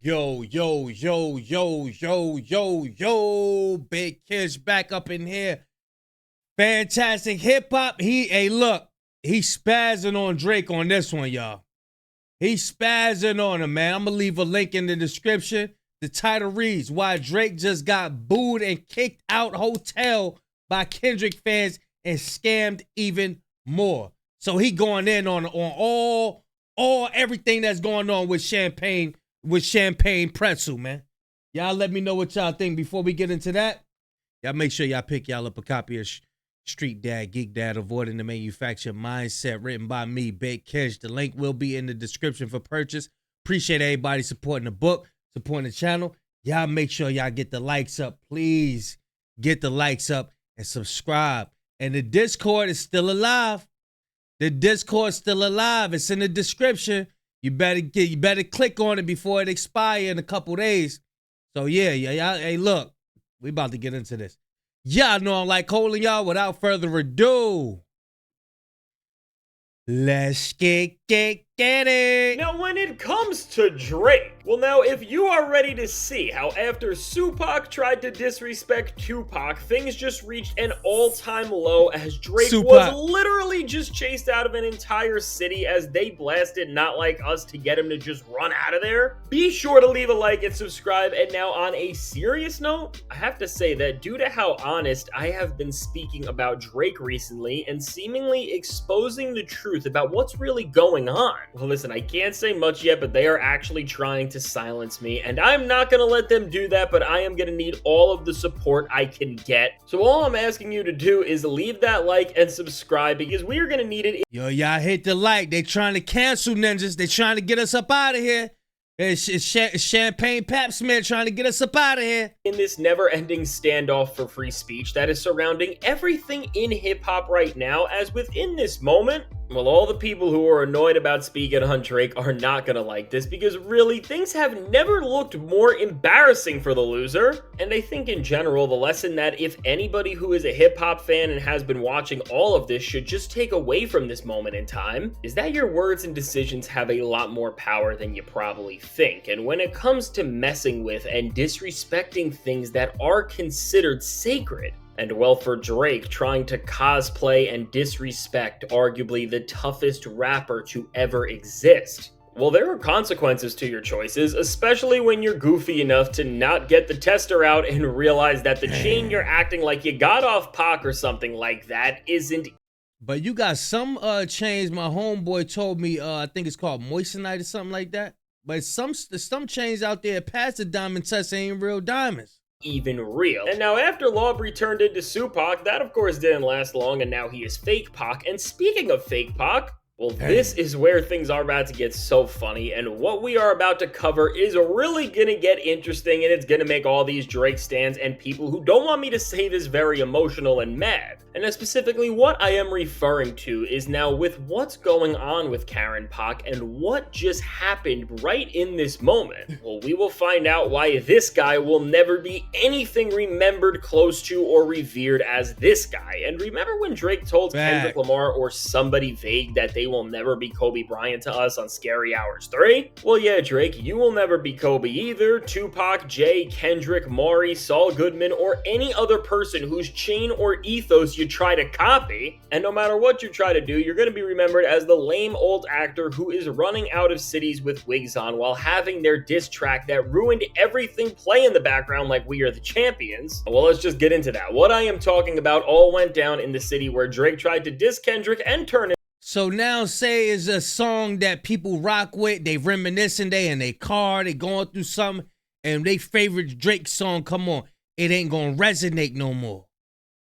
Yo, Big Kids back up in here. Fantastic hip hop. Hey, look, he's spazzing on Drake on this one, y'all. He's spazzing on him, man. I'm gonna leave a link in the description. The title reads, Why Drake Just Got Booed and Kicked Out Hotel by Kendrick fans and Scammed Even More. So he going in on all everything that's going on with Champagne Pretzel, man. Y'all let me know what y'all think before we get into that. Y'all make sure y'all pick y'all up a copy of Street Dad, Geek Dad, Avoiding the Manufactured Mindset, written by me, Big Kish. The link will be in the description for purchase. Appreciate everybody supporting the book, supporting the channel. Y'all make sure y'all get the likes up. Please get the likes up and subscribe. And the Discord is still alive. The Discord's still alive. It's in the description. You better click on it before it expires in a couple days. So yeah, y'all. Hey, look, we about to get into this. Y'all know I'm like holding y'all. Without further ado, let's get it. Now, when it comes to Drake, well, now, if you are ready to see how after Tupac tried to disrespect Tupac, things just reached an all-time low as Drake was literally just chased out of an entire city as they blasted Not Like Us to get him to just run out of there, be sure to leave a like and subscribe. And now, on a serious note, I have to say that due to how honest I have been speaking about Drake recently and seemingly exposing the truth about what's really going on, well, listen, I can't say much yet, but they are actually trying to silence me, and I'm not gonna let them do that, but I am gonna need all of the support I can get. So all I'm asking you to do is leave that like and subscribe, because we are gonna need it. Yo, y'all hit the like. They trying to cancel ninjas. They trying to get us up out of here. It's Champagne Pap Smear trying to get us up out of here. In this never-ending standoff for free speech that is surrounding everything in hip-hop right now, as within this moment, well, all the people who are annoyed about speaking on Drake are not gonna like this, because really, things have never looked more embarrassing for the loser. And I think in general, the lesson that if anybody who is a hip-hop fan and has been watching all of this should just take away from this moment in time is that your words and decisions have a lot more power than you probably think. And when it comes to messing with and disrespecting things that are considered sacred, and well, for Drake trying to cosplay and disrespect arguably the toughest rapper to ever exist, well, there are consequences to your choices, especially when you're goofy enough to not get the tester out and realize that the chain you're acting like you got off Pac or something like that isn't. But you got some chains, my homeboy told me, I think it's called Moissanite or something like that. But some chains out there past the diamond test ain't real diamonds. Even real. And now after Lawbury turned into Tupac, that of course didn't last long, and now he is fake Pac. And speaking of fake Pac, well, this is where things are about to get so funny, and what we are about to cover is really gonna get interesting, and it's gonna make all these Drake stans and people who don't want me to say this very emotional and mad. And specifically what I am referring to is now with what's going on with Karen Pac and what just happened right in this moment. Well, we will find out why this guy will never be anything remembered close to or revered as this guy. And remember when Drake told Kendrick Lamar or somebody vague that they will never be Kobe Bryant to us on Scary Hours 3? Well, yeah, Drake, you will never be Kobe either, Tupac, Jay, Kendrick, Maury, Saul Goodman, or any other person whose chain or ethos you try to copy. And no matter what you try to do, you're going to be remembered as the lame old actor who is running out of cities with wigs on while having their diss track that ruined everything play in the background like We Are the Champions. Well, let's just get into that. What I am talking about all went down in the city where Drake tried to diss Kendrick and turn it. So now say it's a song that people rock with, they reminiscing, they in their car, they going through something, and they favorite Drake song come on. It ain't gonna resonate no more.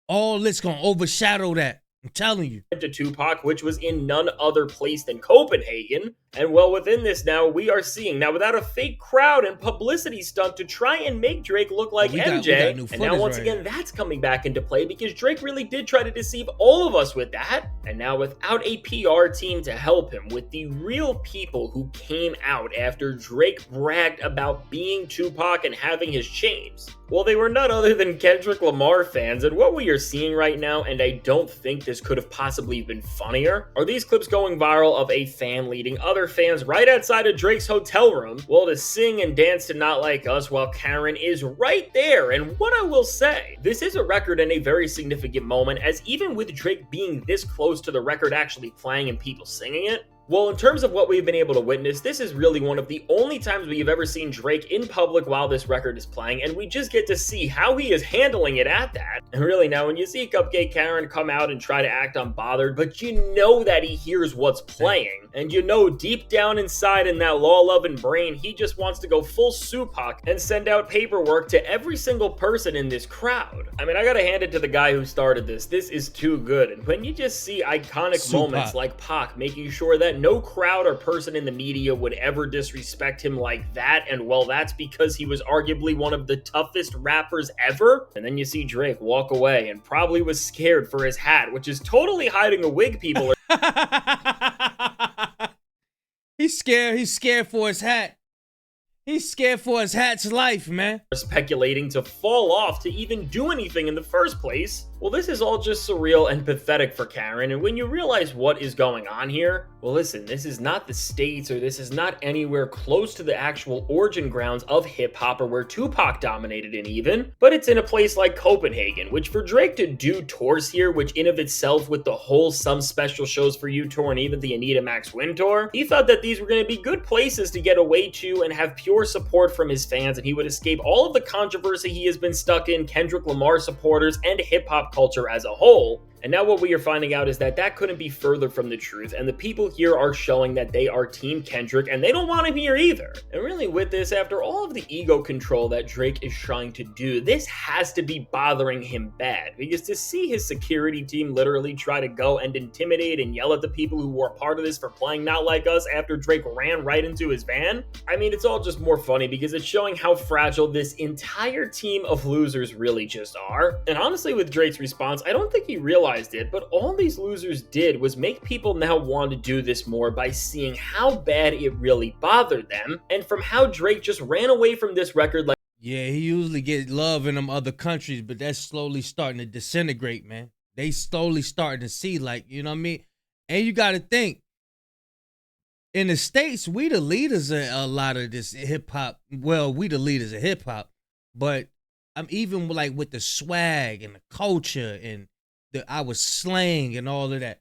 All this gonna overshadow that. I'm telling you. To Tupac, which was in none other place than Copenhagen. And well, within this now, we are seeing, now without a fake crowd and publicity stunt to try and make Drake look like MJ, and now once again, that's coming back into play because Drake really did try to deceive all of us with that. And now without a PR team to help him, with the real people who came out after Drake bragged about being Tupac and having his chains, well, they were none other than Kendrick Lamar fans. And what we are seeing right now, and I don't think this could have possibly been funnier, are these clips going viral of a fan leading other gather fans right outside of Drake's hotel room, well, to sing and dance to Not Like Us while Karen is right there. And what I will say, this is a record and a very significant moment, as even with Drake being this close to the record actually playing and people singing it, well, in terms of what we've been able to witness, this is really one of the only times we've ever seen Drake in public while this record is playing, and we just get to see how he is handling it at that. And really now, when you see Cupcake Karen come out and try to act unbothered, but you know that he hears what's playing, and you know deep down inside in that law-loving brain, he just wants to go full Tupac and send out paperwork to every single person in this crowd. I mean, I gotta hand it to the guy who started this. This is too good. And when you just see iconic moments like Pac making sure that no crowd or person in the media would ever disrespect him like that, and well, that's because he was arguably one of the toughest rappers ever. And then you see Drake walk away and probably was scared for his hat, which is totally hiding a wig, people. He's scared for his hat. He's scared for his hat's life, man. Speculating to fall off to even do anything in the first place. Well, this is all just surreal and pathetic for Karen, and when you realize what is going on here, well, listen, this is not the States, or this is not anywhere close to the actual origin grounds of hip-hop, or where Tupac dominated in even, but it's in a place like Copenhagen, which for Drake to do tours here, which in of itself with the whole Some Special Shows For You tour and even the Anita Max Win tour, he thought that these were going to be good places to get away to and have pure support from his fans, and he would escape all of the controversy he has been stuck in, Kendrick Lamar supporters, and hip-hop culture as a whole. And now what we are finding out is that that couldn't be further from the truth, and the people here are showing that they are Team Kendrick, and they don't want him here either. And really with this, after all of the ego control that Drake is trying to do, this has to be bothering him bad, because to see his security team literally try to go and intimidate and yell at the people who were part of this for playing Not Like Us after Drake ran right into his van, I mean, it's all just more funny because it's showing how fragile this entire team of losers really just are. And honestly, with Drake's response, I don't think he realized it, but all these losers did was make people now want to do this more by seeing how bad it really bothered them, and from how Drake just ran away from this record like, yeah, he usually get love in them other countries, but that's slowly starting to disintegrate, man. They slowly starting to see, like, you know what I mean? And you got to think, in the States, we the leaders of a lot of this hip-hop. Well, we the leaders of hip-hop, but I'm even like with the swag and the culture and our slang and all of that.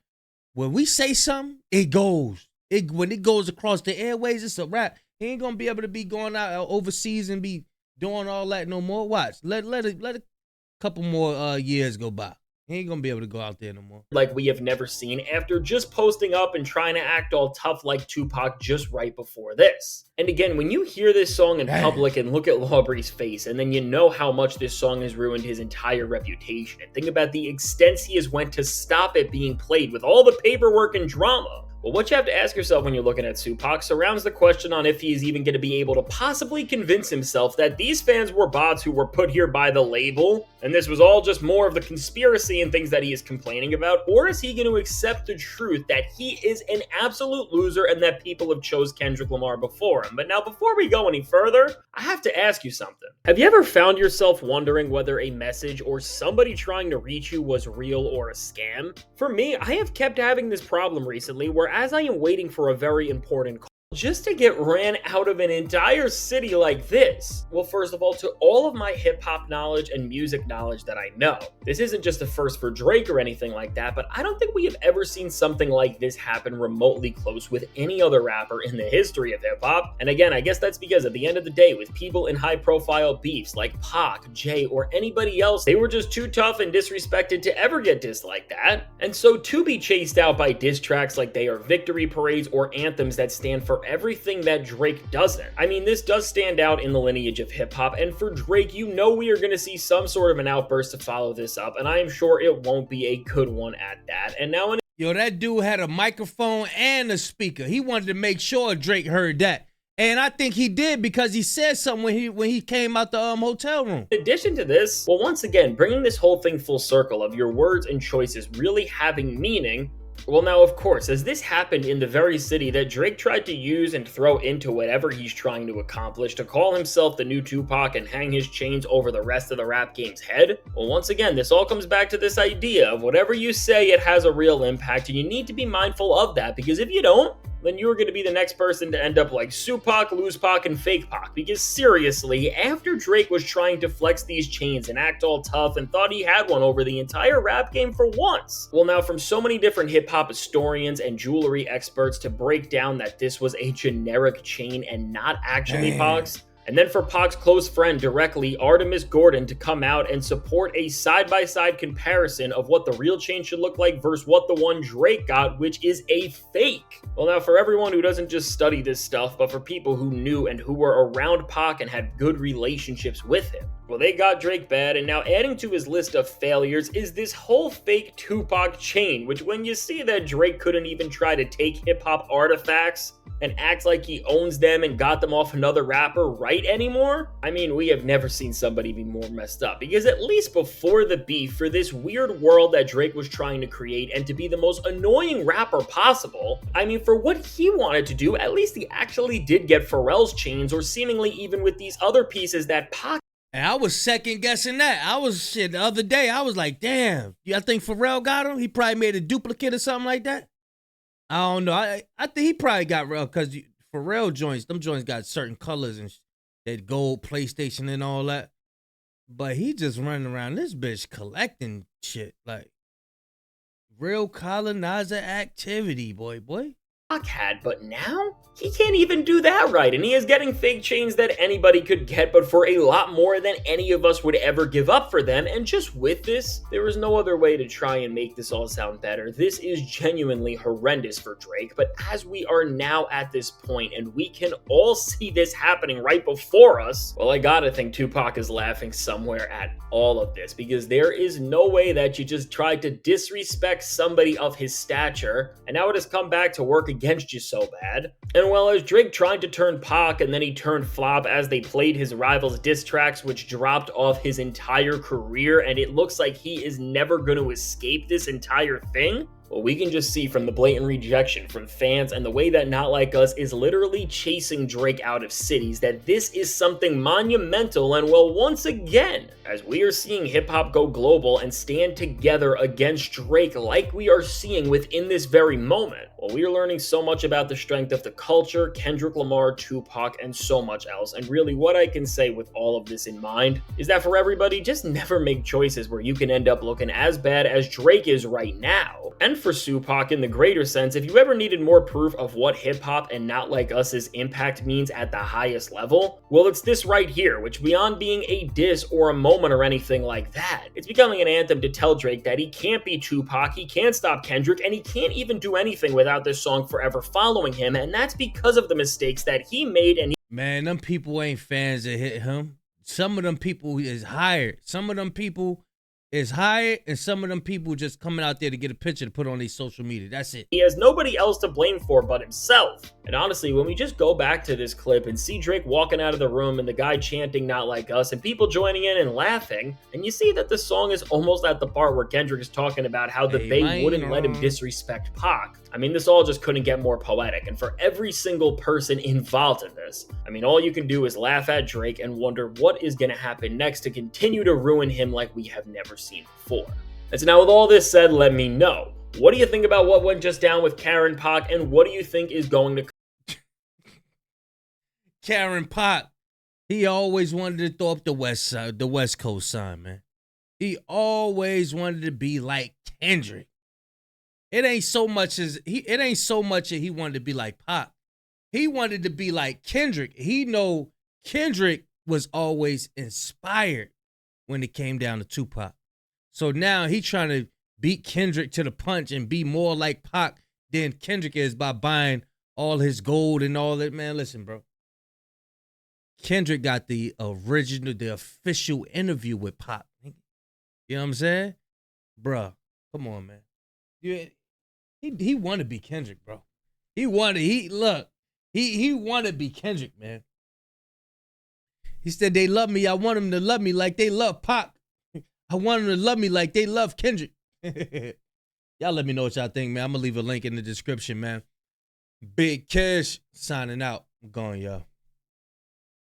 When we say something, it goes. When it goes across the airways, it's a wrap. He ain't gonna be able to be going out overseas and be doing all that no more. Watch. Let a couple more years go by. He ain't gonna be able to go out there no more. Like we have never seen after just posting up and trying to act all tough like Tupac just right before this. And again, when you hear this song in public and look at Lawbree's face, and then you know how much this song has ruined his entire reputation, and think about the extents he has went to stop it being played with all the paperwork and drama. Well, what you have to ask yourself when you're looking at Tupac surrounds the question on if he is even going to be able to possibly convince himself that these fans were bots who were put here by the label, and this was all just more of the conspiracy and things that he is complaining about, or is he going to accept the truth that he is an absolute loser and that people have chose Kendrick Lamar before him? But now, before we go any further, I have to ask you something. Have you ever found yourself wondering whether a message or somebody trying to reach you was real or a scam? For me, I have kept having this problem recently where as I am waiting for a very important call, just to get ran out of an entire city like this. Well, first of all, to all of my hip-hop knowledge and music knowledge that I know, this isn't just a first for Drake or anything like that, but I don't think we have ever seen something like this happen remotely close with any other rapper in the history of hip-hop. And again, I guess that's because at the end of the day, with people in high-profile beefs like Pac, Jay, or anybody else, they were just too tough and disrespected to ever get dissed like that. And so to be chased out by diss tracks like they are victory parades or anthems that stand for everything that Drake doesn't. I mean, this does stand out in the lineage of hip-hop, and for Drake, you know we are going to see some sort of an outburst to follow this up, and I am sure it won't be a good one at that. And now, yo, that dude had a microphone and a speaker. He wanted to make sure Drake heard that. And I think he did because he said something when he came out the hotel room. In addition to this, well, once again, bringing this whole thing full circle of your words and choices really having meaning. Well, now, of course, as this happened in the very city that Drake tried to use and throw into whatever he's trying to accomplish to call himself the new Tupac and hang his chains over the rest of the rap game's head, well, once again, this all comes back to this idea of whatever you say, it has a real impact, and you need to be mindful of that, because if you don't, then you're going to be the next person to end up like Supac, Loose Pac, and Fake Pac. Because seriously, after Drake was trying to flex these chains and act all tough and thought he had one over the entire rap game for once. Well, now from so many different hip-hop historians and jewelry experts to break down that this was a generic chain and not actually Pac's, and then for Pac's close friend directly, Artemis Gordon, to come out and support a side-by-side comparison of what the real chain should look like versus what the one Drake got, which is a fake. Well, now for everyone who doesn't just study this stuff, but for people who knew and who were around Pac and had good relationships with him, well, they got Drake bad, and now adding to his list of failures is this whole fake Tupac chain, which when you see that Drake couldn't even try to take hip-hop artifacts and act like he owns them and got them off another rapper right anymore? I mean, we have never seen somebody be more messed up, because at least before the beef, for this weird world that Drake was trying to create and to be the most annoying rapper possible, I mean, for what he wanted to do, at least he actually did get Pharrell's chains, or seemingly even with these other pieces that Pac. And I was second guessing that. The other day, I was like, damn, I think Pharrell got him? He probably made a duplicate or something like that? I don't know. I think he probably got real, because Pharrell joints, them joints got certain colors and that gold PlayStation and all that. But he just running around this bitch collecting shit. Like, real colonizer activity, boy. Pac had, but now he can't even do that right, and he is getting fake chains that anybody could get, but for a lot more than any of us would ever give up for them. And just with this, there is no other way to try and make this all sound better. This is genuinely horrendous for Drake, but as we are now at this point and we can all see this happening right before us, well, I gotta think Tupac is laughing somewhere at all of this, because there is no way that you just tried to disrespect somebody of his stature and now it has come back to work against you so bad. And well, as Drake tried to turn Pac and then he turned flop as they played his rivals' diss tracks, which dropped off his entire career, and it looks like he is never going to escape this entire thing. Well, we can just see from the blatant rejection from fans and the way that Not Like Us is literally chasing Drake out of cities that this is something monumental. And well, once again, as we are seeing hip-hop go global and stand together against Drake like we are seeing within this very moment, well, we are learning so much about the strength of the culture, Kendrick Lamar, Tupac, and so much else. And really what I can say with all of this in mind is that for everybody, just never make choices where you can end up looking as bad as Drake is right now. And for Supac, in the greater sense, if you ever needed more proof of what hip-hop and Not Like Us's impact means at the highest level, well, it's this right here, which beyond being a diss or a moment or anything like that, it's becoming an anthem to tell Drake that he can't be Tupac, he can't stop Kendrick, and he can't even do anything without this song forever following him, and that's because of the mistakes that he made. And man, them people ain't fans that hit him. Some of them people is hired. Some of them people is hired, and some of them people just coming out there to get a picture to put on their social media. That's it. He has nobody else to blame for but himself. And honestly, when we just go back to this clip and see Drake walking out of the room and the guy chanting Not Like Us and people joining in and laughing, and you see that the song is almost at the part where Kendrick is talking about how the Bay wouldn't let him disrespect Pac. I mean, this all just couldn't get more poetic. And for every single person involved in this, I mean, all you can do is laugh at Drake and wonder what is going to happen next to continue to ruin him like we have never seen before. And so now with all this said, let me know. What do you think about what went just down with Karen Pac, and what do you think is going to Karen Pac, he always wanted to throw up the West Coast sign, man. He always wanted to be like Kendrick. It ain't so much that he wanted to be like Pac. He wanted to be like Kendrick. He know Kendrick was always inspired when it came down to Tupac. So now he trying to beat Kendrick to the punch and be more like Pac than Kendrick is by buying all his gold and all that. Man, listen, bro. Kendrick got the official interview with Pac. You know what I'm saying? Bruh, come on, man. He want to be Kendrick, bro. He want to be Kendrick, man. He said, they love me. I want them to love me like they love Pac. I want them to love me like they love Kendrick. Y'all let me know what y'all think, man. I'm going to leave a link in the description, man. Big Cash signing out. I'm going, y'all.